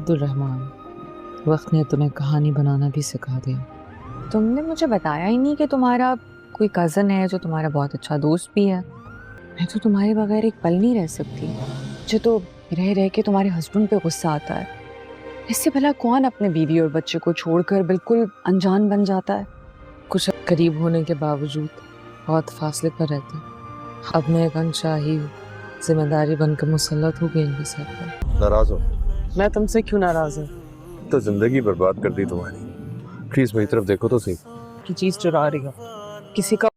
अब्दुलरहमान, वक्त ने तुम्हें कहानी बनाना भी सिखा दिया। तुमने मुझे बताया ही नहीं कि तुम्हारा कोई कज़न है जो तुम्हारा बहुत अच्छा दोस्त भी है। मैं तो तुम्हारे बगैर एक पल नहीं रह सकती। मुझे तो रह रह के तुम्हारे हस्बैंड पे गुस्सा आता है। इससे भला कौन अपने बीवी और बच्चे को छोड़कर बिल्कुल अनजान बन जाता है। कुछ करीब होने के बावजूद बहुत फासले पर रहते हैं। अब मैं एक अनचाही जिम्मेदारी बनकर मुसल्लत हो गई इनके सर पर। नाराज हो? मैं तुमसे क्यों नाराज हूँ? तो जिंदगी बर्बाद कर दी तुम्हारी। प्लीज मेरी तरफ देखो तो सही। की चीज चुरा रही हो किसी का।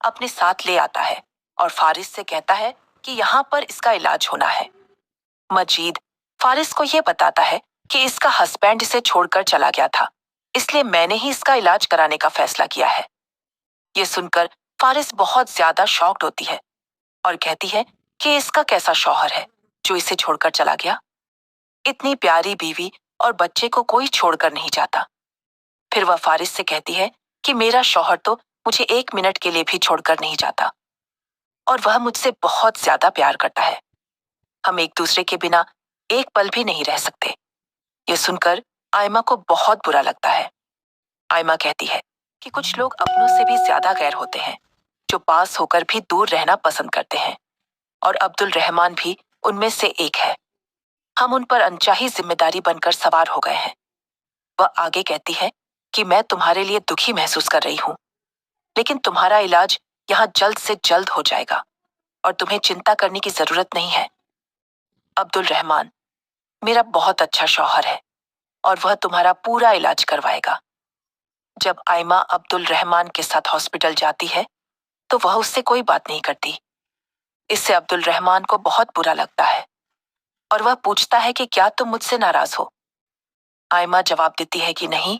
अपने साथ ले आता है और फारिस से कहता है कि यहाँ पर इसका इलाज होना है। मजीद फारिस को यह बताता है कि इसका हस्बैंड इसे छोड़कर चला गया था, इसलिए मैंने ही इसका इलाज कराने का फैसला किया है। ये सुनकर फारिस बहुत ज्यादा शॉक्ड होती है और कहती है कि इसका कैसा शौहर है जो इसे छोड़कर चला गया। इतनी प्यारी बीवी और बच्चे को कोई छोड़कर नहीं जाता। फिर वह फारिस से कहती है कि मेरा शौहर तो मुझे 1 मिनट के लिए भी छोड़कर नहीं जाता और वह मुझसे बहुत ज्यादा प्यार करता है। हम एक दूसरे के बिना एक पल भी नहीं रह सकते। ये सुनकर आयमा को बहुत बुरा लगता है। आयमा कहती है कि कुछ लोग अपनों से भी ज्यादा गैर होते हैं, जो पास होकर भी दूर रहना पसंद करते हैं, और अब्दुल रहमान भी उनमें से एक है। हम उन पर अनचाही जिम्मेदारी बनकर सवार हो गए हैं। वह आगे कहती है कि मैं तुम्हारे लिए दुखी महसूस कर रही हूँ, लेकिन तुम्हारा इलाज यहाँ जल्द से जल्द हो जाएगा और तुम्हें चिंता करने की जरूरत नहीं है। अब्दुल रहमान मेरा बहुत अच्छा शौहर है और वह तुम्हारा पूरा इलाज करवाएगा। जब आयमा अब्दुल रहमान के साथ हॉस्पिटल जाती है तो वह उससे कोई बात नहीं करती। इससे अब्दुल रहमान को बहुत बुरा लगता है और वह पूछता है कि क्या तुम मुझसे नाराज हो। आयमा जवाब देती है कि नहीं,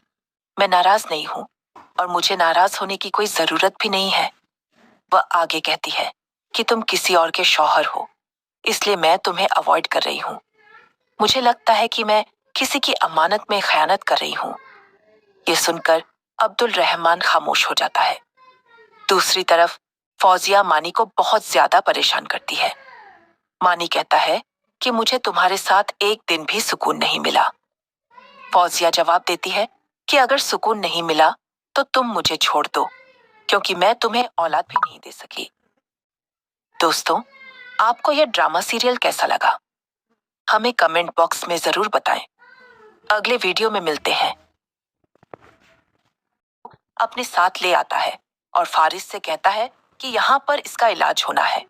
मैं नाराज नहीं हूं और मुझे नाराज होने की कोई जरूरत भी नहीं है। वह आगे कहती है कि तुम किसी और के शौहर हो, इसलिए मैं तुम्हें अवॉइड कर रही हूँ। मुझे लगता है कि मैं किसी की अमानत में खयानत कर रही हूँ। ये सुनकर अब्दुल रहमान खामोश हो जाता है। दूसरी तरफ फौजिया मानी को बहुत ज्यादा परेशान करती है। मानी कहता है कि मुझे तुम्हारे साथ एक दिन भी सुकून नहीं मिला। फौजिया जवाब देती है कि अगर सुकून नहीं मिला तो तुम मुझे छोड़ दो, क्योंकि मैं तुम्हें औलाद भी नहीं दे सकी। दोस्तों, आपको यह ड्रामा सीरियल कैसा लगा? हमें कमेंट बॉक्स में जरूर बताएं। अगले वीडियो में मिलते हैं। अपने साथ ले आता है और फारिस से कहता है कि यहाँ पर इसका इलाज होना है।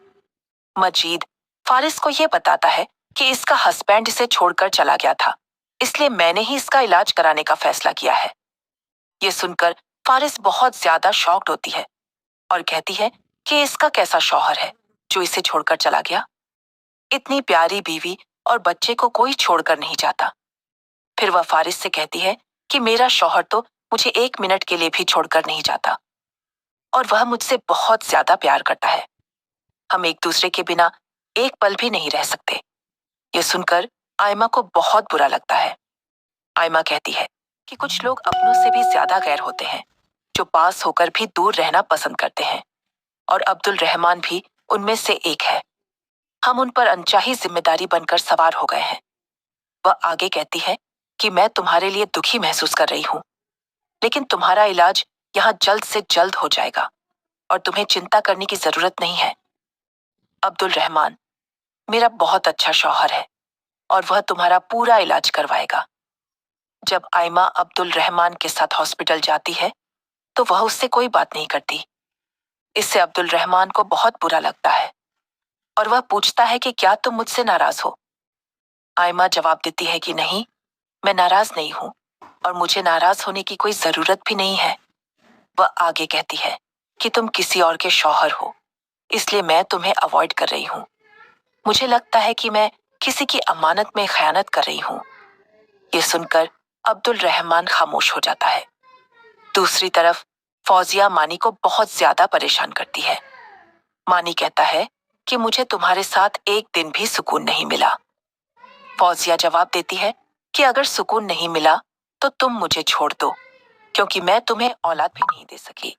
मजीद फारिस को यह बताता है कि इसका हस्बैंड इसे छोड़कर चला गया था, इसलिए मैंने ही इसका इलाज कराने का फैसला किया है। ये सुनकर फारिस बहुत ज्यादा शॉक्ड होती है और कहती है कि इसका कैसा शौहर है जो इसे छोड़कर चला गया। इतनी प्यारी बीवी और बच्चे को कोई छोड़कर नहीं जाता। फिर वह फारिस से कहती है कि मेरा शौहर तो मुझे एक मिनट के लिए भी छोड़कर नहीं जाता और वह मुझसे बहुत ज्यादा प्यार करता है। हम एक दूसरे के बिना एक पल भी नहीं रह सकते। यह सुनकर आयमा को बहुत बुरा लगता है। आयमा कहती है कि कुछ लोग अपनों से भी ज्यादा गैर होते हैं, जो पास होकर भी दूर रहना पसंद करते हैं, और अब्दुल रहमान भी उनमें से एक है। हम उन पर अनचाही जिम्मेदारी बनकर सवार हो गए हैं। वह आगे कहती है कि मैं तुम्हारे लिए दुखी महसूस कर रही हूँ, लेकिन तुम्हारा इलाज यहाँ जल्द से जल्द हो जाएगा और तुम्हें चिंता करने की जरूरत नहीं है। अब्दुल रहमान मेरा बहुत अच्छा शौहर है और वह तुम्हारा पूरा इलाज करवाएगा। जब आयमा अब्दुल रहमान के साथ हॉस्पिटल जाती है तो वह उससे कोई बात नहीं करती। इससे अब्दुल रहमान को बहुत बुरा लगता है और वह पूछता है कि क्या तुम मुझसे नाराज हो। आयमा जवाब देती है कि नहीं, मैं नाराज नहीं हूं और मुझे नाराज होने की कोई जरूरत भी नहीं है। वह आगे कहती है कि तुम किसी और के शौहर हो, इसलिए मैं तुम्हें अवॉइड कर रही हूँ। मुझे लगता है कि मैं किसी की अमानत में खयानत कर रही हूँ। ये सुनकर अब्दुल रहमान खामोश हो जाता है। दूसरी तरफ फौजिया मानी को बहुत ज्यादा परेशान करती है। मानी कहता है कि मुझे तुम्हारे साथ एक दिन भी सुकून नहीं मिला। फौजिया जवाब देती है कि अगर सुकून नहीं मिला तो तुम मुझे छोड़ दो, क्योंकि मैं तुम्हें औलाद भी नहीं दे सकी।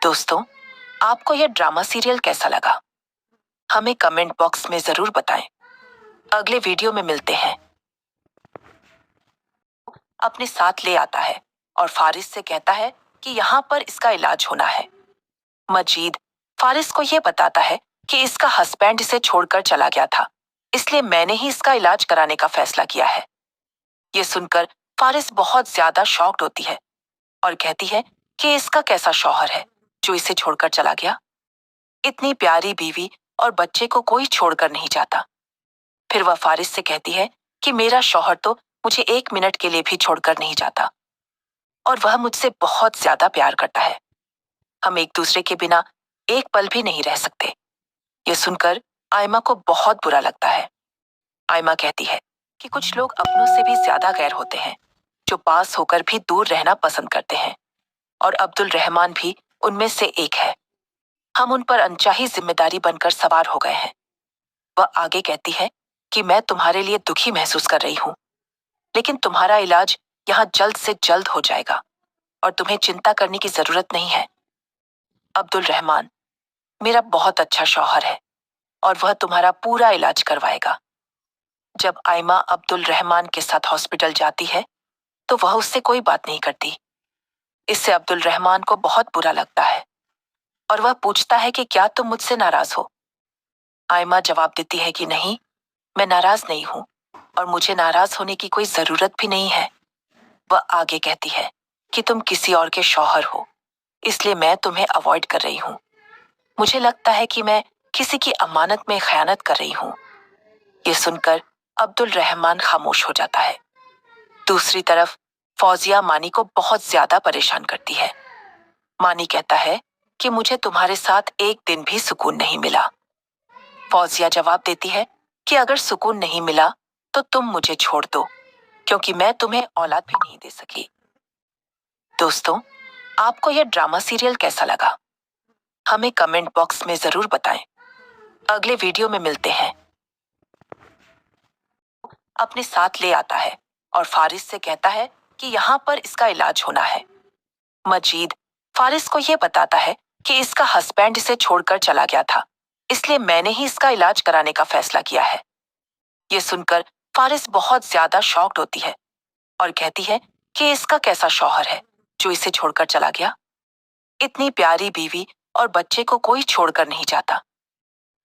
दोस्तों, आपको यह ड्रामा सीरियल कैसा लगा? हमें कमेंट बॉक्स में जरूर बताएं। अगले वीडियो में मिलते हैं। अपने साथ ले आता है और फारिस से कहता है कि यहाँ पर इसका इलाज होना है। मजीद फारिस को यह बताता है कि इसका हस्बैंड इसे छोड़कर चला गया था, इसलिए मैंने ही इसका इलाज कराने का फैसला किया है। ये सुनकर फारिस बहुत ज्यादा शॉक्ड होती है और कहती है कि इसका कैसा शौहर है जो इसे छोड़कर चला गया। इतनी प्यारी बीवी और बच्चे को कोई छोड़कर नहीं जाता। फिर वह फारिस से कहती है कि मेरा शौहर तो मुझे एक मिनट के लिए भी छोड़कर नहीं जाता और वह मुझसे बहुत ज्यादा प्यार करता है। हम एक दूसरे के बिना एक पल भी नहीं रह सकते। यह सुनकर आयमा को बहुत बुरा लगता है। आयमा कहती है कि कुछ लोग अपनों से भी ज्यादा गैर होते हैं, जो पास होकर भी दूर रहना पसंद करते हैं, और अब्दुल रहमान भी उनमें से एक है। हम उन पर अनचाही जिम्मेदारी बनकर सवार हो गए हैं। वह आगे कहती है कि मैं तुम्हारे लिए दुखी महसूस कर रही हूँ, लेकिन तुम्हारा इलाज यहाँ जल्द से जल्द हो जाएगा और तुम्हें चिंता करने की जरूरत नहीं है। अब्दुल रहमान मेरा बहुत अच्छा शौहर है और वह तुम्हारा पूरा इलाज करवाएगा। जब आयमा अब्दुल रहमान के साथ हॉस्पिटल जाती है तो वह उससे कोई बात नहीं करती। इससे अब्दुल रहमान को बहुत बुरा लगता है और वह पूछता है कि क्या तुम मुझसे नाराज हो। आयमा जवाब देती है कि नहीं, मैं नाराज नहीं हूं और मुझे नाराज होने की कोई जरूरत भी नहीं है। वह आगे कहती है कि तुम किसी और के शौहर हो, इसलिए मैं तुम्हें अवॉइड कर रही हूं। मुझे लगता है कि मैं किसी की अमानत में खयानत कर रही हूं। ये सुनकर अब्दुल रहमान खामोश हो जाता है। दूसरी तरफ फौजिया मानी को बहुत ज्यादा परेशान करती है। मानी कहता है कि मुझे तुम्हारे साथ एक दिन भी सुकून नहीं मिला। फौजिया जवाब देती है कि अगर सुकून नहीं मिला तो तुम मुझे छोड़ दो, क्योंकि मैं तुम्हें औलाद भी नहीं दे सकी। दोस्तों, आपको यह ड्रामा सीरियल कैसा लगा? हमें कमेंट बॉक्स में जरूर बताएं। अगले वीडियो में मिलते हैं। अपने साथ ले आता है और फारिस से कहता है कि यहाँ पर इसका इलाज होना है। मजीद फारिस को यह बताता है कि इसका हस्बैंड इसे छोड़कर चला गया था, इसलिए मैंने ही इसका इलाज कराने का फैसला किया है। ये सुनकर फारिस बहुत ज्यादा शॉक्ड होती है और कहती है कि इसका कैसा शौहर है जो इसे छोड़कर चला गया। इतनी प्यारी बीवी और बच्चे को कोई छोड़कर नहीं जाता।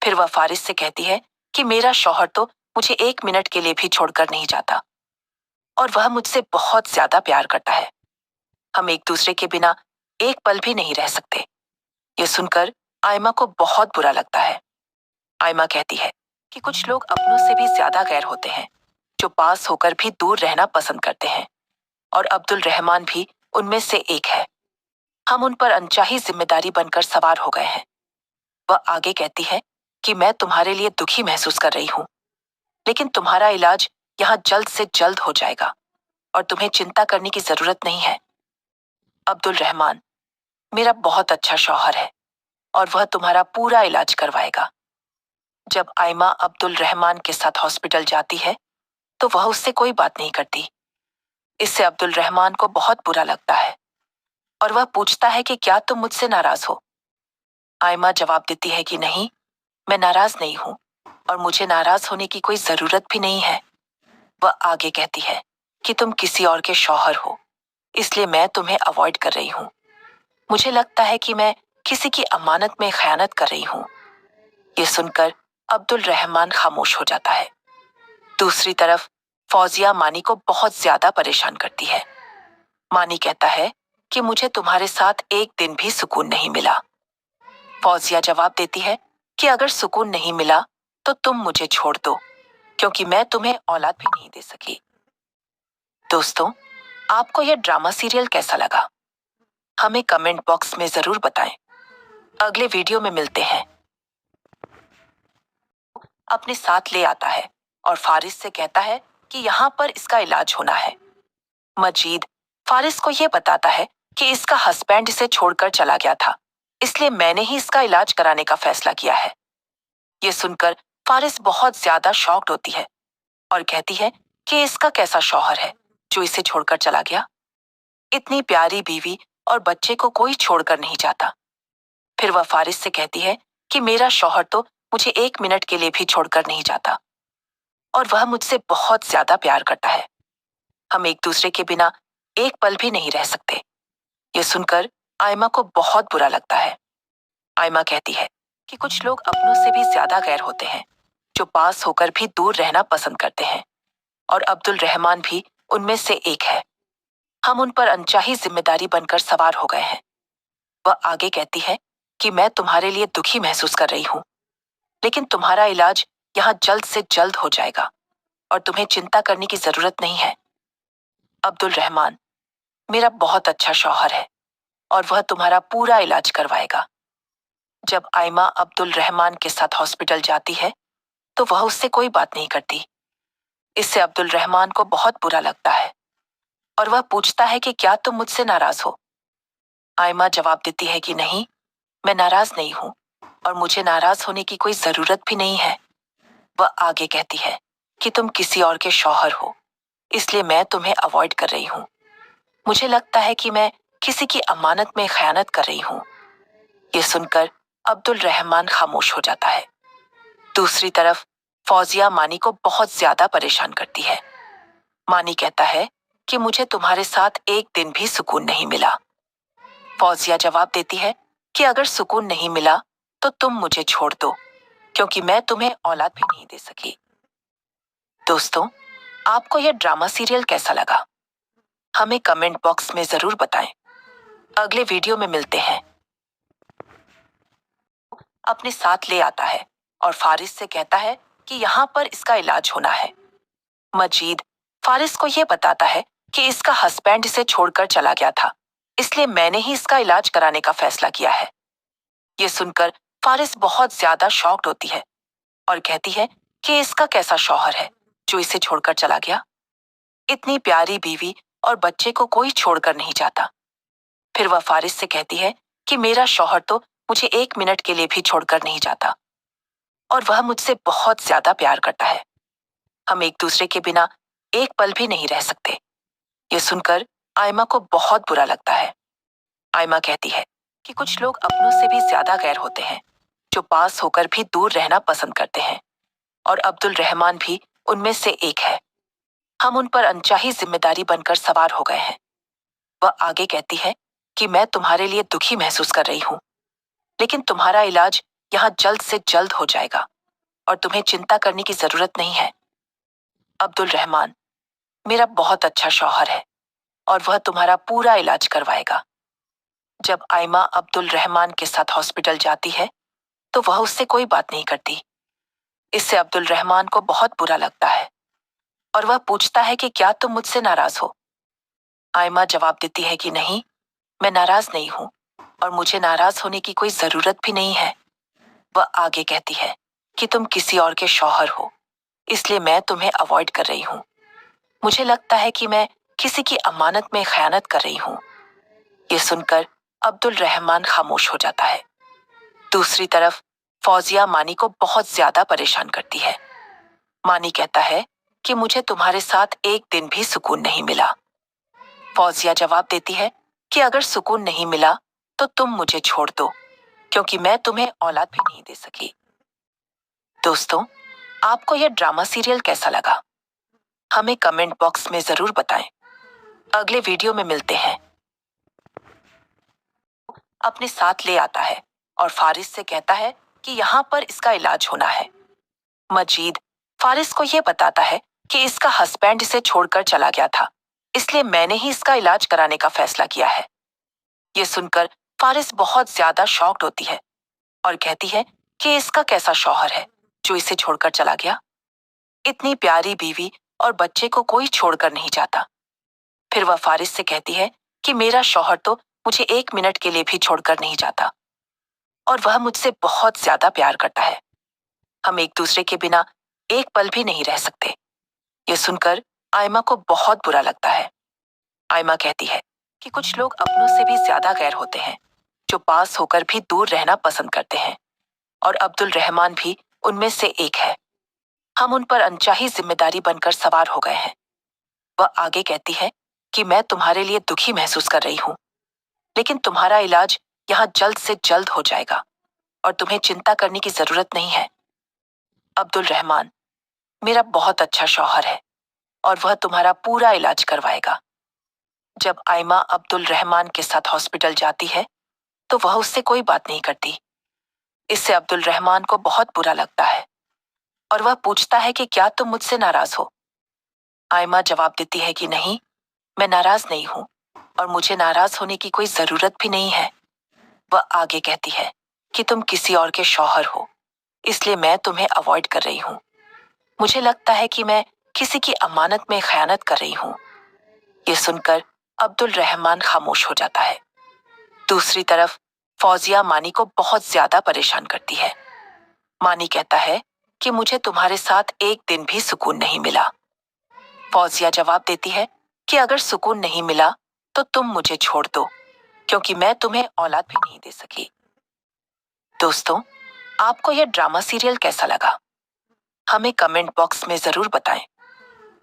फिर वह फारिस से कहती है कि मेरा शौहर तो मुझे एक मिनट के लिए भी छोड़कर नहीं जाता और वह मुझसे बहुत ज्यादा प्यार करता है। हम एक दूसरे के बिना एक पल भी नहीं रह सकते। ये सुनकर आयमा को बहुत बुरा लगता है। आयमा कहती है कि कुछ लोग अपनों से भी ज्यादा गैर होते हैं, जो पास होकर भी दूर रहना पसंद करते हैं, और अब्दुल रहमान भी उनमें से एक है। हम उन पर अनचाही जिम्मेदारी बनकर सवार हो गए हैं। वह आगे कहती है कि मैं तुम्हारे लिए दुखी महसूस कर रही हूं, लेकिन तुम्हारा इलाज यहाँ जल्द से जल्द हो जाएगा और तुम्हें चिंता करने की जरूरत नहीं है। अब्दुल रहमान मेरा बहुत अच्छा शौहर है और वह तुम्हारा पूरा इलाज करवाएगा। जब आयमा अब्दुल रहमान के साथ हॉस्पिटल जाती है तो वह उससे कोई बात नहीं करती। इससे अब्दुल रहमान को बहुत बुरा लगता है और वह पूछता है कि क्या तुम मुझसे नाराज हो। आयमा जवाब देती है कि नहीं, मैं नाराज नहीं हूं और मुझे नाराज होने की कोई जरूरत भी नहीं है। वह आगे कहती है कि तुम किसी और के शौहर हो, इसलिए मैं तुम्हें अवॉइड कर रही हूं। मुझे लगता है कि मैं किसी की अमानत में खयानत कर रही हूं। ये सुनकर अब्दुल रहमान खामोश हो जाता है। दूसरी तरफ फौजिया मानी को बहुत ज्यादा परेशान करती है। मानी कहता है कि मुझे तुम्हारे साथ एक दिन भी सुकून नहीं मिला। फौजिया जवाब देती है कि अगर सुकून नहीं मिला तो तुम मुझे छोड़ दो, क्योंकि मैं तुम्हें औलाद भी नहीं दे सकी। दोस्तों, आपको यह ड्रामा सीरियल कैसा लगा? हमें कमेंट बॉक्स में जरूर बताएं। अगले वीडियो में मिलते हैं। अपने साथ ले आता है और फारिस से कहता है कि यहाँ पर इसका इलाज होना है। मजीद फारिस को यह बताता है कि इसका हस्बैंड इसे छोड़कर चला गया था, इसलिए मैंने ही इसका इलाज कराने का फैसला किया है। ये सुनकर फारिस बहुत ज्यादा शॉक्ड होती है और कहती है कि इसका कैसा शौहर है जो इसे छोड़कर चला गया। इतनी प्यारी बीवी और बच्चे को कोई छोड़कर नहीं जाता। फिर वह फारिस से कहती है कि मेरा शौहर तो मुझे एक मिनट के लिए भी छोड़कर नहीं जाता और वह मुझसे बहुत ज्यादा प्यार करता है। हम एक दूसरे के बिना एक पल भी नहीं रह सकते। ये सुनकर आयमा को बहुत बुरा लगता है। आयमा कहती है कि कुछ लोग अपनों से भी ज्यादा गैर होते हैं, जो पास होकर भी दूर रहना पसंद करते हैं, और अब्दुल रहमान भी उनमें से एक है। हम उन पर अनचाही जिम्मेदारी बनकर सवार हो गए हैं। वह आगे कहती है कि मैं तुम्हारे लिए दुखी महसूस कर रही हूं, लेकिन तुम्हारा इलाज यहाँ जल्द से जल्द हो जाएगा और तुम्हें चिंता करने की जरूरत नहीं है। अब्दुल रहमान मेरा बहुत अच्छा शौहर है और वह तुम्हारा पूरा इलाज करवाएगा। जब आयमा अब्दुल रहमान के साथ हॉस्पिटल जाती है तो वह उससे कोई बात नहीं करती। इससे अब्दुल रहमान को बहुत बुरा लगता है और वह पूछता है कि क्या तुम मुझसे नाराज हो। आयमा जवाब देती है कि नहीं, मैं नाराज नहीं हूं और मुझे नाराज होने की कोई जरूरत भी नहीं है। वह आगे कहती है कि तुम किसी और के शौहर हो, इसलिए मैं तुम्हें अवॉइड कर रही हूं। मुझे लगता है कि मैं किसी की अमानत में खयानत कर रही हूं। ये सुनकर अब्दुल रहमान खामोश हो जाता है। दूसरी तरफ फौजिया मानी को बहुत ज्यादा परेशान करती है। मानी कहता है कि मुझे तुम्हारे साथ एक दिन भी सुकून नहीं मिला। फौजिया जवाब देती है कि अगर सुकून नहीं मिला तो तुम मुझे छोड़ दो, क्योंकि मैं तुम्हें औलाद भी नहीं दे सकी। दोस्तों, आपको यह ड्रामा सीरियल कैसा लगा? हमें कमेंट बॉक्स में जरूर बताएं। अगले वीडियो में मिलते हैं। अपने साथ ले आता है और फारिस से कहता है कि यहाँ पर इसका इलाज होना है। मजीद फारिस को यह बताता है कि इसका हस्बैंड इसे छोड़कर चला गया था, इसलिए मैंने ही इसका इलाज कराने का फैसला किया है। ये सुनकर फारिस बहुत ज्यादा शॉक्ड होती है और कहती है कि इसका कैसा शौहर है जो इसे छोड़कर चला गया। इतनी प्यारी बीवी और बच्चे को कोई छोड़कर नहीं जाता। फिर वह फारिस से कहती है कि मेरा शौहर तो मुझे 1 मिनट के लिए भी छोड़कर नहीं जाता और वह मुझसे बहुत ज्यादा प्यार करता है। हम एक दूसरे के बिना एक पल भी नहीं रह सकते। ये सुनकर आयमा को बहुत बुरा लगता है। आयमा कहती है कि कुछ लोग अपनों से भी ज्यादा गैर होते हैं, जो पास होकर भी दूर रहना पसंद करते हैं, और अब्दुल रहमान भी उनमें से एक है। हम उन पर अनचाही जिम्मेदारी बनकर सवार हो गए हैं। वह आगे कहती है कि मैं तुम्हारे लिए दुखी महसूस कर रही हूँ, लेकिन तुम्हारा इलाज यहाँ जल्द से जल्द हो जाएगा और तुम्हें चिंता करने की जरूरत नहीं है। अब्दुल रहमान मेरा बहुत अच्छा शौहर है और वह तुम्हारा पूरा इलाज करवाएगा। जब आयमा अब्दुल रहमान के साथ हॉस्पिटल जाती है तो वह उससे कोई बात नहीं करती। इससे अब्दुल रहमान को बहुत बुरा लगता है और वह पूछता है कि क्या तुम मुझसे नाराज हो? आयमा जवाब देती है कि नहीं, मैं नाराज नहीं हूं और मुझे नाराज होने की कोई जरूरत भी नहीं है। वह आगे कहती है कि तुम किसी और के शौहर हो, इसलिए मैं तुम्हें अवॉइड कर रही हूँ। मुझे लगता है कि मैं किसी की अमानत में खयानत कर रही हूँ। ये सुनकर अब्दुल रहमान खामोश हो जाता है। दूसरी तरफ फौजिया मानी को बहुत ज्यादा परेशान करती है। मानी कहता है कि मुझे तुम्हारे साथ एक दिन भी सुकून नहीं मिला। फौजिया जवाब देती है कि अगर सुकून नहीं मिला तो तुम मुझे छोड़ दो, क्योंकि मैं तुम्हें औलाद भी नहीं दे सकी। दोस्तों, आपको यह ड्रामा सीरियल कैसा लगा? हमें कमेंट बॉक्स में जरूर बताएं। अगले वीडियो में मिलते हैं। अपने साथ ले आता है और फारिस से कहता है कि यहाँ पर इसका इलाज होना है। मजीद फारिस को यह बताता है कि इसका हस्बैंड इसे छोड़कर चला गया था, इसलिए मैंने ही इसका इलाज कराने का फैसला किया है। ये सुनकर फारिस बहुत ज्यादा शॉक्ड होती है और कहती है कि इसका कैसा शौहर है जो इसे छोड़कर चला गया। इतनी प्यारी बीवी और बच्चे को कोई छोड़कर नहीं जाता। फिर वह फारिस से कहती है कि मेरा शौहर तो मुझे 1 मिनट के लिए भी छोड़कर नहीं जाता और वह मुझसे बहुत ज्यादा प्यार करता है। हम एक दूसरे के बिना एक पल भी नहीं रह सकते। ये सुनकर आयमा को बहुत बुरा लगता है। आयमा कहती है कि कुछ लोग अपनों से भी ज्यादा गैर होते हैं, जो पास होकर भी दूर रहना पसंद करते हैं, और अब्दुल रहमान भी उनमें से एक है। हम उन पर अनचाही जिम्मेदारी बनकर सवार हो गए हैं। वह आगे कहती है कि मैं तुम्हारे लिए दुखी महसूस कर रही हूँ, लेकिन तुम्हारा इलाज यहाँ जल्द से जल्द हो जाएगा और तुम्हें चिंता करने की जरूरत नहीं है। अब्दुल रहमान मेरा बहुत अच्छा शौहर है और वह तुम्हारा पूरा इलाज करवाएगा। जब आयमा अब्दुल रहमान के साथ हॉस्पिटल जाती है तो वह उससे कोई बात नहीं करती। इससे अब्दुल रहमान को बहुत बुरा लगता है और वह पूछता है कि क्या तुम मुझसे नाराज हो? आयमा जवाब देती है कि नहीं, मैं नाराज नहीं हूं और मुझे नाराज होने की कोई जरूरत भी नहीं है। वह आगे कहती है कि तुम किसी और के शौहर हो, इसलिए मैं तुम्हें अवॉइड कर रही हूँ। मुझे लगता है कि मैं किसी की अमानत में खयानत कर रही हूँ। ये सुनकर अब्दुल रहमान खामोश हो जाता है। दूसरी तरफ फौजिया मानी को बहुत ज्यादा परेशान करती है। मानी कहता है कि मुझे तुम्हारे साथ एक दिन भी सुकून नहीं मिला। फौजिया जवाब देती है कि अगर सुकून नहीं मिला तो तुम मुझे छोड़ दो, क्योंकि मैं तुम्हें औलाद भी नहीं दे सकी। दोस्तों, आपको यह ड्रामा सीरियल कैसा लगा? हमें कमेंट बॉक्स में जरूर बताएं।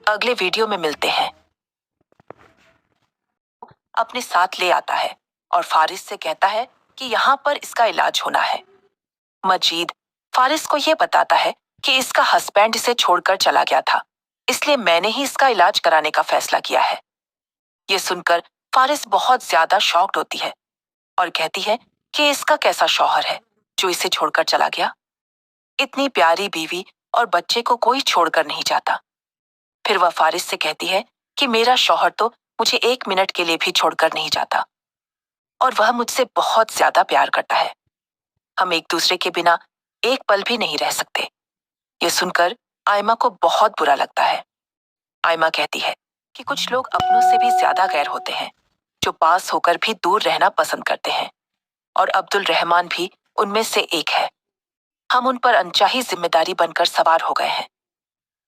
अगले वीडियो में मिलते हैं। अपने साथ ले आता है और फारिस से कहता है कि यहाँ पर इसका इलाज होना है। मजीद फारिस को यह बताता है कि इसका हस्बैंड इसे छोड़कर चला गया था, इसलिए मैंने ही इसका इलाज कराने का फैसला किया है। ये सुनकर फारिस बहुत ज्यादा शॉक्ड होती है और कहती है कि इसका कैसा शौहर है जो इसे छोड़कर चला गया। इतनी प्यारी बीवी और बच्चे को कोई छोड़कर नहीं जाता। फिर वह फारिस से कहती है कि मेरा शौहर तो मुझे 1 मिनट के लिए भी छोड़कर नहीं जाता और वह मुझसे बहुत ज्यादा प्यार करता है। हम एक दूसरे के बिना एक पल भी नहीं रह सकते। यह सुनकर आयमा को बहुत बुरा लगता है। आयमा कहती है कि कुछ लोग अपनों से भी ज्यादा गैर होते हैं, जो पास होकर भी दूर रहना पसंद करते हैं, और अब्दुल रहमान भी उनमें से एक है। हम उन पर अनचाही जिम्मेदारी बनकर सवार हो गए हैं।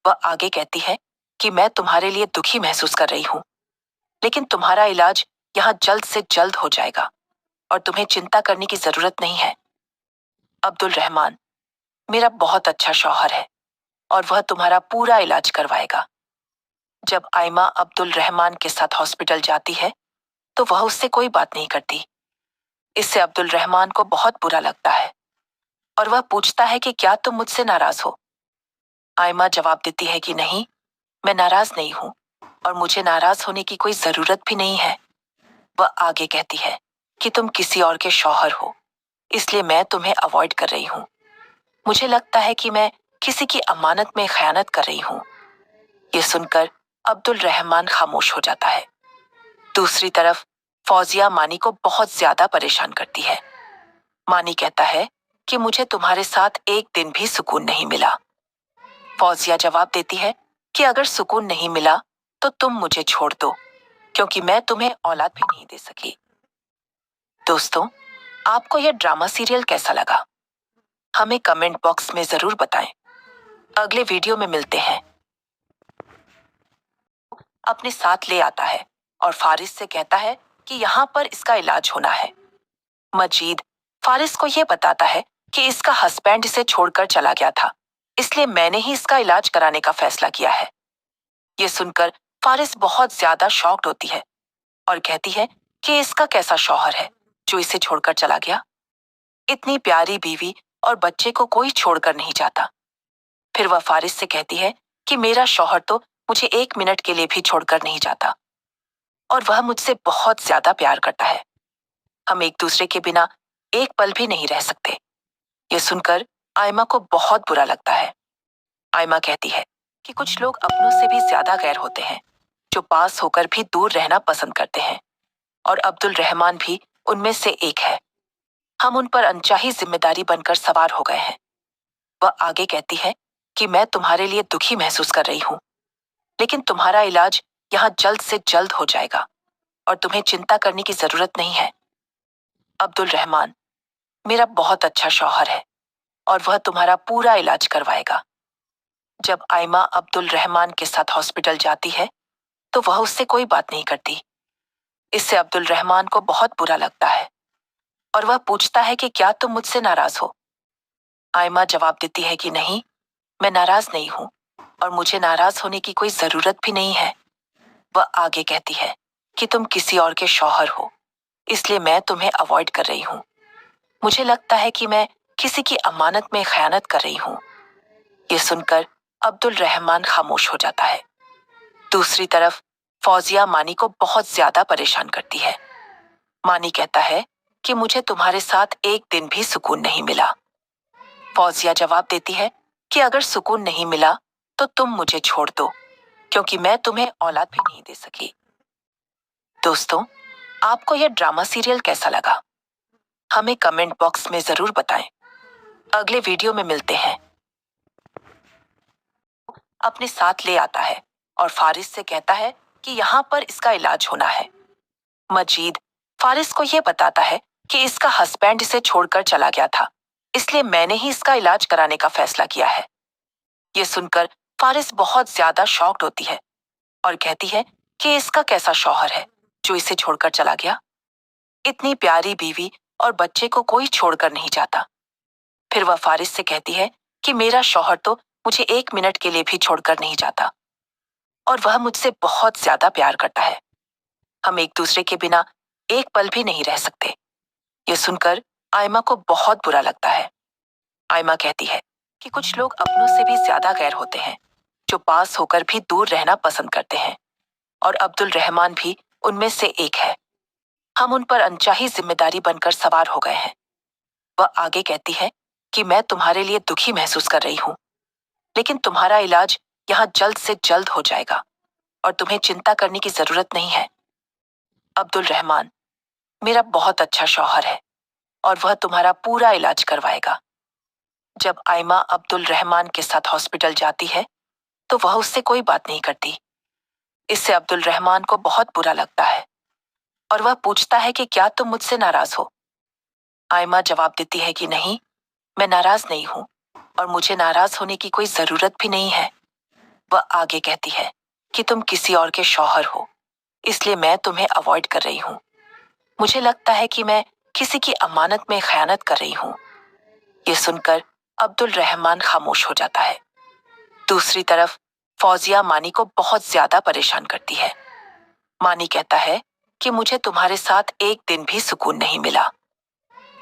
वह आगे कहती है कि मैं तुम्हारे लिए दुखी महसूस कर रही हूँ, लेकिन तुम्हारा इलाज यहाँ जल्द से जल्द हो जाएगा और तुम्हें चिंता करने की जरूरत नहीं है। अब्दुल रहमान मेरा बहुत अच्छा शौहर है और वह तुम्हारा पूरा इलाज करवाएगा। जब आयमा अब्दुल रहमान के साथ हॉस्पिटल जाती है तो वह उससे कोई बात नहीं करती। इससे अब्दुल रहमान को बहुत बुरा लगता है और वह पूछता है कि क्या तुम मुझसे नाराज हो। आयमा जवाब देती है कि नहीं, मैं नाराज नहीं हूं और मुझे नाराज होने की कोई जरूरत भी नहीं है। वह आगे कहती है कि तुम किसी और के शौहर हो, इसलिए मैं तुम्हें अवॉइड कर रही हूँ। मुझे लगता है कि मैं किसी की अमानत में खयानत कर रही हूँ। ये सुनकर अब्दुल रहमान खामोश हो जाता है। दूसरी तरफ फौजिया मानी को बहुत ज्यादा परेशान करती है। मानी कहता है कि मुझे तुम्हारे साथ एक दिन भी सुकून नहीं मिला। फौजिया जवाब देती है कि अगर सुकून नहीं मिला तो तुम मुझे छोड़ दो, क्योंकि मैं तुम्हें औलाद भी नहीं दे सकी। दोस्तों, आपको यह ड्रामा सीरियल कैसा लगा? हमें कमेंट बॉक्स में जरूर बताएं। अगले वीडियो में मिलते हैं। अपने साथ ले आता है और फारिस से कहता है कि यहाँ पर इसका इलाज होना है। मजीद फारिस को यह बताता है कि इसका हस्बैंड इसे छोड़कर चला गया था, इसलिए मैंने ही इसका इलाज कराने का फैसला किया है। ये सुनकर फारिस बहुत ज्यादा शॉक्ड होती है और कहती है कि इसका कैसा शौहर है जो इसे छोड़कर चला गया। इतनी प्यारी बीवी और बच्चे को कोई छोड़कर नहीं जाता। फिर वह फारिस से कहती है कि मेरा शौहर तो मुझे 1 मिनट के लिए भी छोड़कर नहीं जाता और वह मुझसे बहुत ज्यादा प्यार करता है। हम एक दूसरे के बिना एक पल भी नहीं रह सकते। यह सुनकर आयमा को बहुत बुरा लगता है। आयमा कहती है कि कुछ लोग अपनों से भी ज्यादा गैर होते हैं, जो पास होकर भी दूर रहना पसंद करते हैं, और अब्दुल रहमान भी उनमें से एक है। हम उन पर अनचाही जिम्मेदारी बनकर सवार हो गए हैं। वह आगे कहती है कि मैं तुम्हारे लिए दुखी महसूस कर रही हूँ, लेकिन तुम्हारा इलाज यहाँ जल्द से जल्द हो जाएगा और तुम्हें चिंता करने की जरूरत नहीं है। अब्दुल रहमान मेरा बहुत अच्छा शौहर है और वह तुम्हारा पूरा इलाज करवाएगा। जब आयमा अब्दुल रहमान के साथ हॉस्पिटल जाती है तो वह उससे कोई बात नहीं करती। इससे अब्दुल रहमान को बहुत बुरा लगता है और वह पूछता है कि क्या तुम मुझसे नाराज हो। आयमा जवाब देती है कि नहीं, मैं नाराज नहीं हूं और मुझे नाराज होने की कोई जरूरत भी नहीं है। वह आगे कहती है कि तुम किसी और के शौहर हो, इसलिए मैं तुम्हें अवॉइड कर रही हूँ। मुझे लगता है कि मैं किसी की अमानत में खयानत कर रही हूँ। ये सुनकर अब्दुल रहमान खामोश हो जाता है। दूसरी तरफ फौजिया मानी को बहुत ज्यादा परेशान करती है। मानी कहता है कि मुझे तुम्हारे साथ एक दिन भी सुकून नहीं मिला। फौजिया जवाब देती है कि अगर सुकून नहीं मिला तो तुम मुझे छोड़ दो, क्योंकि मैं तुम्हें औलाद भी नहीं दे सकी। दोस्तों, आपको यह ड्रामा सीरियल कैसा लगा? हमें कमेंट बॉक्स में जरूर बताएं। अगले वीडियो में मिलते हैं। अपने साथ ले आता है और फारिस से कहता है कि यहाँ पर इसका इलाज होना है। मजीद फारिस को यह बताता है कि इसका हस्बैंड इसे छोड़कर चला गया था, इसलिए मैंने ही इसका इलाज कराने का फैसला किया है। ये सुनकर फारिस बहुत ज्यादा शॉक्ड होती है और कहती है कि इसका कैसा शौहर है जो इसे छोड़कर चला गया। इतनी प्यारी बीवी और बच्चे को कोई छोड़कर नहीं जाता। फिर वह फारिस से कहती है कि मेरा शौहर तो मुझे 1 मिनट के लिए भी छोड़कर नहीं जाता और वह मुझसे बहुत ज्यादा प्यार करता है। हम एक दूसरे के बिना एक पल भी नहीं रह सकते। यह सुनकर आयमा को बहुत बुरा लगता है। आयमा कहती है कि कुछ लोग अपनों से भी ज्यादा गैर होते हैं, जो पास होकर भी दूर रहना पसंद करते हैं, और अब्दुल रहमान भी उनमें से एक है। हम उन पर अनचाही जिम्मेदारी बनकर सवार हो गए हैं। वह आगे कहती है कि मैं तुम्हारे लिए दुखी महसूस कर रही हूँ, लेकिन तुम्हारा इलाज यहाँ जल्द से जल्द हो जाएगा और तुम्हें चिंता करने की जरूरत नहीं है। अब्दुल रहमान मेरा बहुत अच्छा शौहर है और वह तुम्हारा पूरा इलाज करवाएगा। जब आयमा अब्दुल रहमान के साथ हॉस्पिटल जाती है तो वह उससे कोई बात नहीं करती। इससे अब्दुल रहमान को बहुत बुरा लगता है और वह पूछता है कि क्या तुम मुझसे नाराज हो। आयमा जवाब देती है कि नहीं, मैं नाराज नहीं हूं और मुझे नाराज होने की कोई जरूरत भी नहीं है। वह आगे कहती है कि तुम किसी और के शौहर हो, इसलिए मैं तुम्हें अवॉइड कर रही हूँ। मुझे लगता है कि मैं किसी की अमानत में खयानत कर रही हूँ। ये सुनकर अब्दुल रहमान खामोश हो जाता है। दूसरी तरफ फौजिया मानी को बहुत ज्यादा परेशान करती है। मानी कहता है कि मुझे तुम्हारे साथ एक दिन भी सुकून नहीं मिला।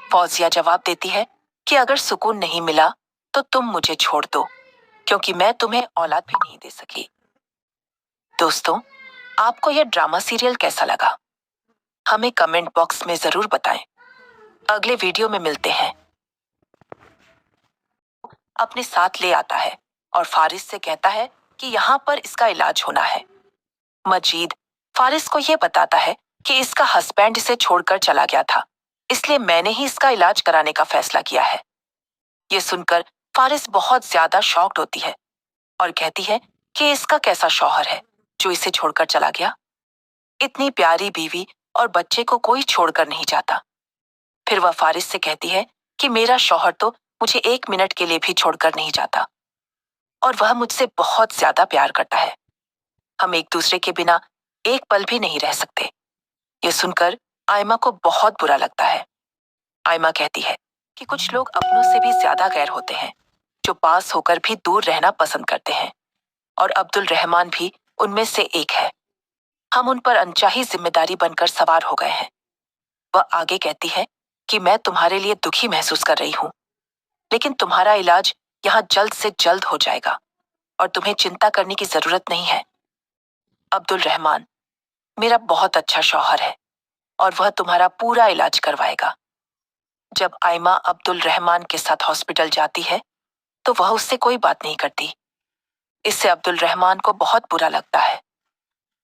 फौजिया जवाब देती है कि अगर सुकून नहीं मिला तो तुम मुझे छोड़ दो, क्योंकि मैं तुम्हें औलाद भी नहीं दे सकी। दोस्तों, आपको यह ड्रामा सीरियल कैसा लगा? हमें कमेंट बॉक्स में जरूर बताएं। अगले वीडियो में मिलते हैं। अपने साथ ले आता है और फारिस से कहता है कि यहाँ पर इसका इलाज होना है। मजीद फारिस को यह बताता है कि इसका हस्बैंड इसे छोड़कर चला गया था, इसलिए मैंने ही इसका इलाज कराने का फैसला किया है। ये सुनकर फारिस बहुत ज्यादा शॉक्ड होती है और कहती है कि इसका कैसा शौहर है जो इसे छोड़कर चला गया। इतनी प्यारी बीवी और बच्चे को कोई छोड़कर नहीं जाता। फिर वह फारिस से कहती है कि मेरा शौहर तो मुझे 1 मिनट के लिए भी छोड़कर नहीं जाता और वह मुझसे बहुत ज्यादा प्यार करता है। हम एक दूसरे के बिना एक पल भी नहीं रह सकते। ये सुनकर आयमा को बहुत बुरा लगता है। आयमा कहती है कि कुछ लोग अपनों से भी ज्यादा गैर होते हैं, जो पास होकर भी दूर रहना पसंद करते हैं, और अब्दुल रहमान भी उनमें से एक है। हम उन पर अनचाही जिम्मेदारी बनकर सवार हो गए हैं। वह आगे कहती है कि मैं तुम्हारे लिए दुखी महसूस कर रही हूँ, लेकिन तुम्हारा इलाज यहाँ जल्द से जल्द हो जाएगा और तुम्हें चिंता करने की जरूरत नहीं है। अब्दुल रहमान मेरा बहुत अच्छा शौहर है और वह तुम्हारा पूरा इलाज करवाएगा। जब आयमा अब्दुल रहमान के साथ हॉस्पिटल जाती है तो वह उससे कोई बात नहीं करती। इससे अब्दुल रहमान को बहुत बुरा लगता है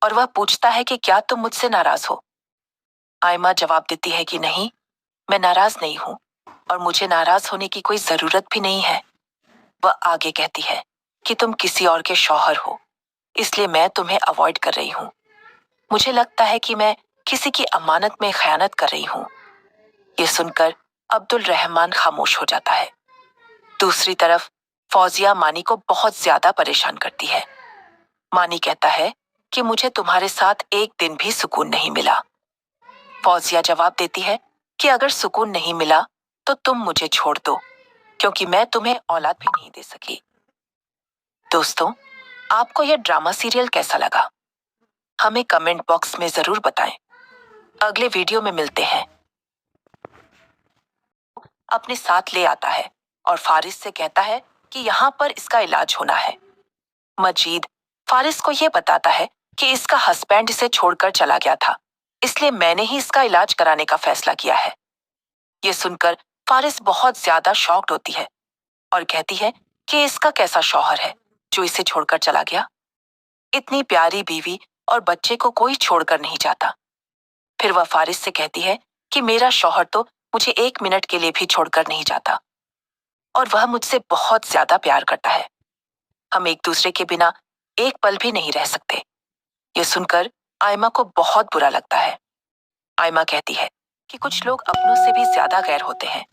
और वह पूछता है कि क्या तुम मुझसे नाराज हो। आयमा जवाब देती है कि नहीं, मैं नाराज नहीं हूं और मुझे नाराज होने की कोई जरूरत भी नहीं है। वह आगे कहती है कि तुम किसी और के शौहर हो, इसलिए मैं तुम्हें अवॉइड कर रही हूँ। मुझे लगता है कि मैं किसी की अमानत में खयानत कर रही हूँ। ये सुनकर अब्दुल रहमान खामोश हो जाता है। दूसरी तरफ फौजिया मानी को बहुत ज्यादा परेशान करती है। मानी कहता है कि मुझे तुम्हारे साथ एक दिन भी सुकून नहीं मिला। फौजिया जवाब देती है कि अगर सुकून नहीं मिला तो तुम मुझे छोड़ दो, क्योंकि मैं तुम्हें औलाद भी नहीं दे सकी। दोस्तों, आपको यह ड्रामा सीरियल कैसा लगा? हमें कमेंट बॉक्स में जरूर बताएं। अगले वीडियो में मिलते हैं। अपने साथ ले आता है और फारिस से कहता है कि यहाँ पर इसका इलाज होना है। मजीद फारिस को यह बताता है कि इसका हस्बैंड इसे छोड़कर चला गया था, इसलिए मैंने ही इसका इलाज कराने का फैसला किया है। ये सुनकर फारिस बहुत ज्यादा शॉक्ड होती है और कहती है कि इसका कैसा शौहर है जो इसे छोड़कर चला गया। इतनी प्यारी बीवी और बच्चे को कोई छोड़कर नहीं जाता। फिर वह फारिस से कहती है कि मेरा शौहर तो मुझे 1 मिनट के लिए भी छोड़कर नहीं जाता और वह मुझसे बहुत ज्यादा प्यार करता है। हम एक दूसरे के बिना एक पल भी नहीं रह सकते। ये सुनकर आयमा को बहुत बुरा लगता है। आयमा कहती है कि कुछ लोग अपनों से भी ज्यादा गैर होते हैं,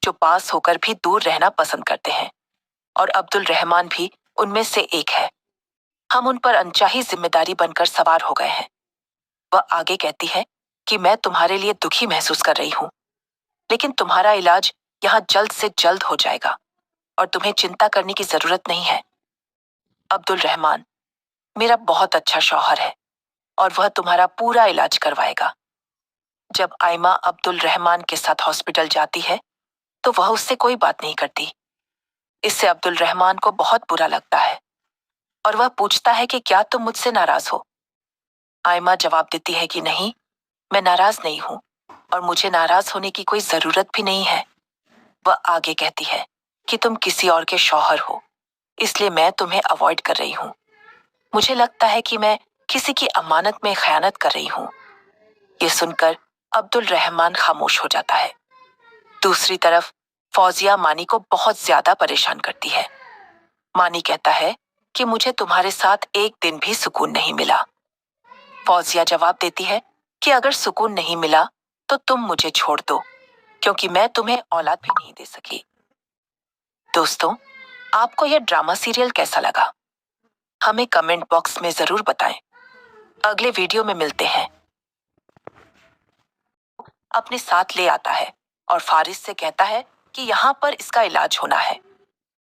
जो पास होकर भी दूर रहना पसंद करते हैं, और अब्दुल रहमान भी उनमें से एक है। हम उन पर अनचाही जिम्मेदारी बनकर सवार हो गए हैं। वह आगे कहती है कि मैं तुम्हारे लिए दुखी महसूस कर रही हूँ, लेकिन तुम्हारा इलाज यहाँ जल्द से जल्द हो जाएगा और तुम्हें चिंता करने की जरूरत नहीं है। अब्दुल रहमान मेरा बहुत अच्छा शौहर है और वह तुम्हारा पूरा इलाज करवाएगा। जब आयमा अब्दुल रहमान के साथ हॉस्पिटल जाती है तो वह उससे कोई बात नहीं करती। इससे अब्दुल रहमान को बहुत बुरा लगता है और वह पूछता है कि क्या तुम मुझसे नाराज हो। आयमा जवाब देती है कि नहीं, मैं नाराज नहीं हूँ और मुझे नाराज होने की कोई जरूरत भी नहीं है। वह आगे कहती है कि तुम किसी और के शौहर हो, इसलिए मैं तुम्हें अवॉइड कर रही हूँ। मुझे लगता है कि मैं किसी की अमानत में खयानत कर रही हूँ। ये सुनकर अब्दुल रहमान खामोश हो जाता है। दूसरी तरफ फौजिया मानी को बहुत ज्यादा परेशान करती है। मानी कहता है कि मुझे तुम्हारे साथ एक दिन भी सुकून नहीं मिला। फौजिया जवाब देती है कि अगर सुकून नहीं मिला तो तुम मुझे छोड़ दो, क्योंकि मैं तुम्हें औलाद भी नहीं दे सकी। दोस्तों, आपको यह ड्रामा सीरियल कैसा लगा? हमें कमेंट बॉक्स में जरूर बताएं। अगले वीडियो में मिलते हैं। अपने साथ ले आता है और फारिस से कहता है कि यहाँ पर इसका इलाज होना है।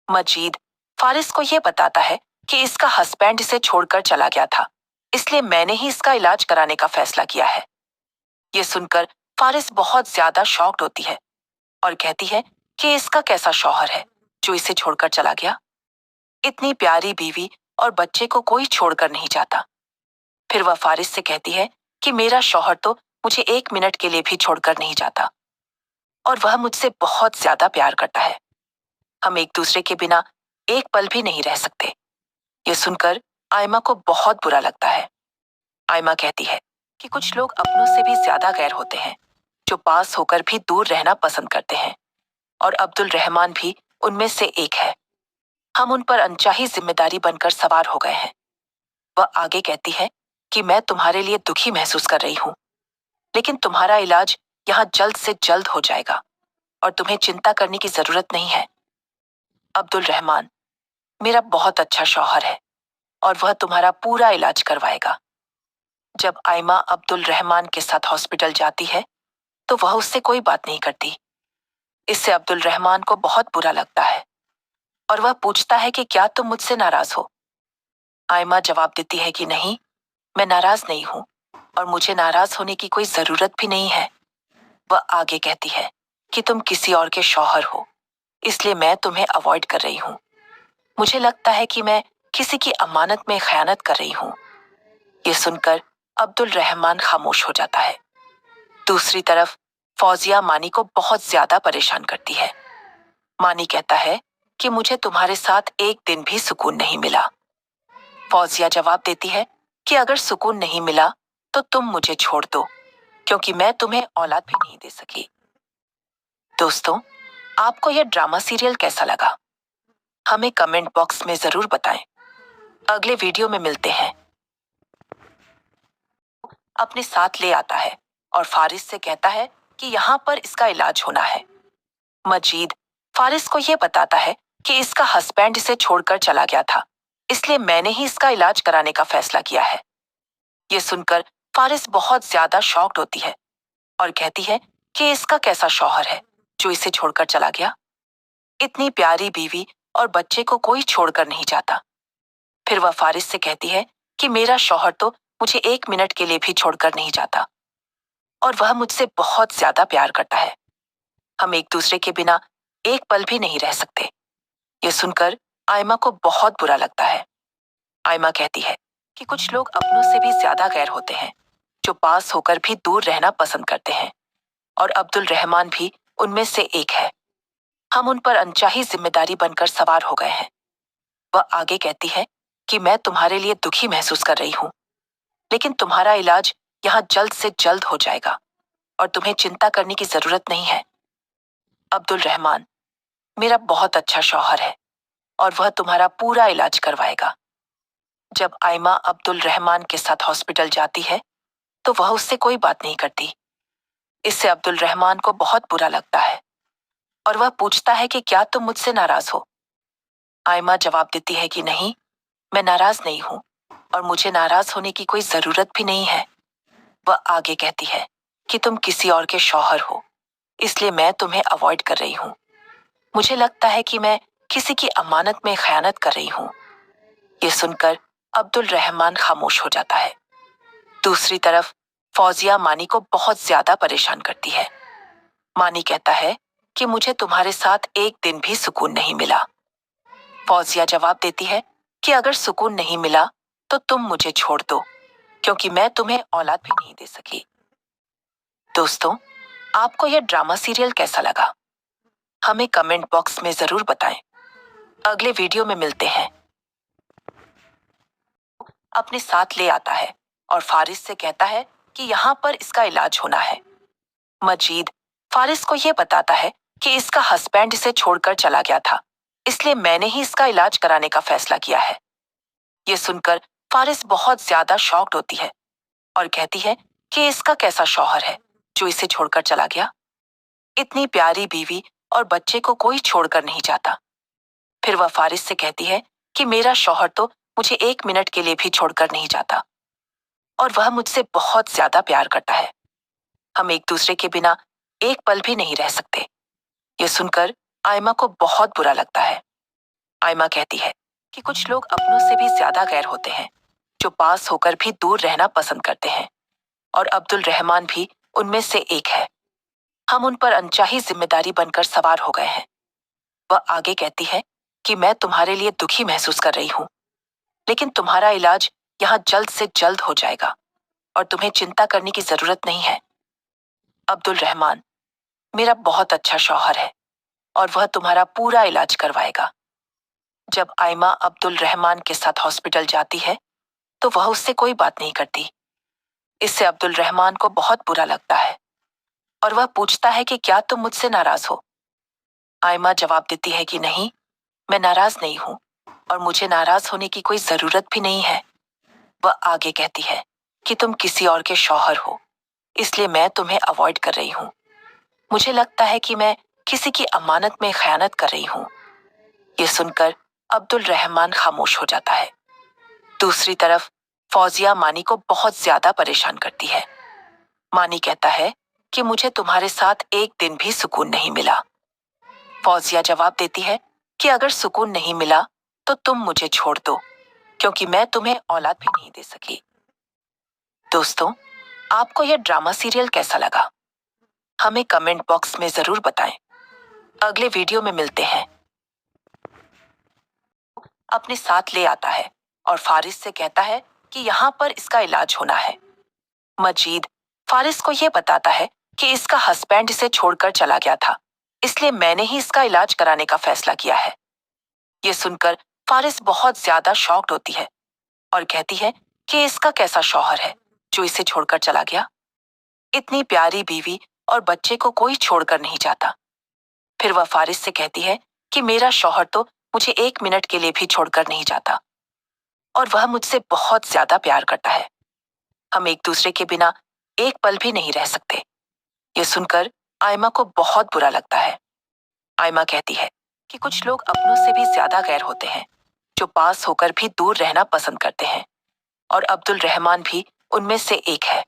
मजीद फारिस को यह बताता है कि इसका हस्बैंड इसे छोड़कर चला गया था, इसलिए मैंने ही इसका इलाज कराने का फैसला किया है। ये सुनकर फारिस बहुत ज्यादा शॉक्ड होती है और कहती है कि इसका कैसा शौहर है जो इसे छोड़कर चला गया। इतनी प्यारी बीवी और बच्चे को कोई छोड़कर नहीं जाता। फिर वह फारिस से कहती है कि मेरा शौहर तो मुझे 1 मिनट के लिए भी छोड़कर नहीं जाता और वह मुझसे बहुत ज्यादा प्यार करता है। हम एक दूसरे के बिना एक पल भी नहीं रह सकते। ये सुनकर आयमा को बहुत बुरा लगता है। आयमा कहती है कि कुछ लोग अपनों से भी ज्यादा गैर होते हैं, जो पास होकर भी दूर रहना पसंद करते हैं, और अब्दुल रहमान भी उनमें से एक है। हम उन पर अनचाही जिम्मेदारी बनकर सवार हो गए हैं। वह आगे कहती है कि मैं तुम्हारे लिए दुखी महसूस कर रही हूँ, लेकिन तुम्हारा इलाज यहाँ जल्द से जल्द हो जाएगा और तुम्हें चिंता करने की जरूरत नहीं है। अब्दुल रहमान मेरा बहुत अच्छा शौहर है और वह तुम्हारा पूरा इलाज करवाएगा। जब आयमा अब्दुल रहमान के साथ हॉस्पिटल जाती है तो वह उससे कोई बात नहीं करती। इससे अब्दुल रहमान को बहुत बुरा लगता है और वह पूछता है कि क्या तुम मुझसे नाराज हो। आयमा जवाब देती है कि नहीं, मैं नाराज नहीं हूँ और मुझे नाराज होने की कोई जरूरत भी नहीं है। वह आगे कहती है कि तुम किसी और के शौहर हो, इसलिए मैं तुम्हें अवॉइड कर रही हूँ। मुझे लगता है कि मैं किसी की अमानत में खयानत कर रही हूँ। ये सुनकर अब्दुल रहमान खामोश हो जाता है। दूसरी तरफ फौजिया मानी को बहुत ज्यादा परेशान करती है। मानी कहता है कि मुझे तुम्हारे साथ एक दिन भी सुकून नहीं मिला। फौजिया जवाब देती है कि अगर सुकून नहीं मिला तो तुम मुझे छोड़ दो, क्योंकि मैं तुम्हें औलाद भी नहीं दे सकी। दोस्तों, आपको यह ड्रामा सीरियल कैसा लगा? हमें कमेंट बॉक्स में जरूर बताएं। अगले वीडियो में मिलते हैं। अपने साथ ले आता है और फारिस से कहता है कि यहाँ पर इसका इलाज होना है। मजीद फारिस को यह बताता है कि इसका हस्बैंड इसे छोड़कर चला गया था, इसलिए मैंने ही इसका इलाज कराने का फैसला किया है। ये सुनकर फारिस बहुत ज्यादा शॉक्ड होती है और कहती है कि इसका कैसा शौहर है जो इसे छोड़कर चला गया। इतनी प्यारी बीवी और बच्चे को कोई छोड़कर नहीं जाता। फिर वह फारिस से कहती है कि मेरा शौहर तो मुझे 1 मिनट के लिए भी छोड़कर नहीं जाता और वह मुझसे बहुत ज्यादा प्यार करता है। हम एक दूसरे के बिना एक पल भी नहीं रह सकते। ये सुनकर आयमा को बहुत बुरा लगता है। आयमा कहती है कि कुछ लोग अपनों से भी ज्यादा गैर होते हैं, जो पास होकर भी दूर रहना पसंद करते हैं, और अब्दुल रहमान भी उनमें से एक है। हम उन पर अनचाही जिम्मेदारी बनकर सवार हो गए हैं। वह आगे कहती है कि मैं तुम्हारे लिए दुखी महसूस कर रही हूँ, लेकिन तुम्हारा इलाज यहाँ जल्द से जल्द हो जाएगा और तुम्हें चिंता करने की जरूरत नहीं है। अब्दुल रहमान मेरा बहुत अच्छा शौहर है और वह तुम्हारा पूरा इलाज करवाएगा। जब आयमा अब्दुल रहमान के साथ हॉस्पिटल जाती है तो वह उससे कोई बात नहीं करती। इससे अब्दुल रहमान को बहुत बुरा लगता है और वह पूछता है कि क्या तुम मुझसे नाराज हो। आयमा जवाब देती है कि नहीं, मैं नाराज नहीं हूँ और मुझे नाराज होने की कोई जरूरत भी नहीं है। वह आगे कहती है कि तुम किसी और के शौहर हो, इसलिए मैं तुम्हें अवॉइड कर रही हूँ। मुझे लगता है कि मैं किसी की अमानत में खयानत कर रही हूँ। ये सुनकर अब्दुल रहमान खामोश हो जाता है। दूसरी तरफ फौजिया मानी को बहुत ज्यादा परेशान करती है। मानी कहता है कि मुझे तुम्हारे साथ एक दिन भी सुकून नहीं मिला। फौजिया जवाब देती है कि अगर सुकून नहीं मिला तो तुम मुझे छोड़ दो, क्योंकि मैं तुम्हें औलाद भी नहीं दे सकी। दोस्तों, आपको यह ड्रामा सीरियल कैसा लगा? हमें कमेंट बॉक्स में जरूर बताएं। अगले वीडियो में मिलते हैं। अपने साथ ले आता है और फारिस से कहता है कि यहाँ पर इसका इलाज होना है। मजीद फारिस को यह बताता है कि इसका हस्बैंड इसे छोड़कर चला गया था, इसलिए मैंने ही इसका इलाज कराने का फैसला किया है। ये सुनकर फारिस बहुत ज्यादा शॉक्ड होती है और कहती है कि इसका कैसा शौहर है जो इसे छोड़कर चला गया। इतनी प्यारी बीवी और बच्चे को कोई छोड़कर नहीं जाता। फिर वह फारिस से कहती है कि मेरा शौहर तो मुझे 1 मिनट के लिए भी छोड़कर नहीं जाता और वह मुझसे बहुत ज्यादा प्यार करता है। हम एक दूसरे के बिना एक पल भी नहीं रह सकते। ये सुनकर आयमा को बहुत बुरा लगता है। आयमा कहती है कि कुछ लोग अपनों से भी ज्यादा गैर होते हैं, जो पास होकर भी दूर रहना पसंद करते हैं, और अब्दुल रहमान भी उनमें से एक है। हम उन पर अनचाही जिम्मेदारी बनकर सवार हो गए हैं। वह आगे कहती है कि मैं तुम्हारे लिए दुखी महसूस कर रही हूँ, लेकिन तुम्हारा इलाज यहाँ जल्द से जल्द हो जाएगा और तुम्हें चिंता करने की जरूरत नहीं है। अब्दुल रहमान मेरा बहुत अच्छा शौहर है और वह तुम्हारा पूरा इलाज करवाएगा। जब आयमा अब्दुल रहमान के साथ हॉस्पिटल जाती है तो वह उससे कोई बात नहीं करती। इससे अब्दुल रहमान को बहुत बुरा लगता है और वह पूछता है कि क्या तुम मुझसे नाराज हो? आयमा जवाब देती है कि नहीं, मैं नाराज नहीं हूं और मुझे नाराज होने की कोई जरूरत भी नहीं है। वह आगे कहती है कि तुम किसी और के शौहर हो, इसलिए मैं तुम्हें अवॉइड कर रही हूँ। मुझे लगता है कि मैं किसी की अमानत में खयानत कर रही हूँ। ये सुनकर अब्दुल रहमान खामोश हो जाता है। दूसरी तरफ फौजिया मानी को बहुत ज्यादा परेशान करती है। मानी कहता है कि मुझे तुम्हारे साथ एक दिन भी सुकून नहीं मिला। फौजिया जवाब देती है कि अगर सुकून नहीं मिला तो तुम मुझे छोड़ दो, क्योंकि मैं तुम्हें औलाद भी नहीं दे सकी। दोस्तों, आपको यह ड्रामा सीरियल कैसा लगा? हमें कमेंट बॉक्स में जरूर बताएं। अगले वीडियो में मिलते हैं। अपने साथ ले आता है और फारिस से कहता है कि यहाँ पर इसका इलाज होना है। मजीद फारिस को यह बताता है कि इसका हस्बैंड इसे छोड़कर चला गया था, इसलिए मैंने ही इसका इलाज कराने का फैसला किया है। ये सुनकर फारिस बहुत ज्यादा शॉक्ड होती है और कहती है कि इसका कैसा शौहर है जो इसे छोड़कर चला गया। इतनी प्यारी बीवी और बच्चे को कोई छोड़कर नहीं जाता। फिर वह फारिस से कहती है कि मेरा शौहर तो मुझे 1 मिनट के लिए भी छोड़कर नहीं जाता और वह मुझसे बहुत ज्यादा प्यार करता है। हम एक दूसरे के बिना एक पल भी नहीं रह सकते। ये सुनकर आयमा को बहुत बुरा लगता है। आयमा कहती है कि कुछ लोग अपनों से भी ज्यादा गैर होते हैं, जो पास होकर भी दूर रहना पसंद करते हैं, और अब्दुल रहमान भी उनमें से एक है।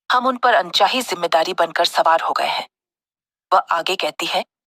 हम उन पर अनचाही जिम्मेदारी बनकर सवार हो गए हैं। वह आगे कहती है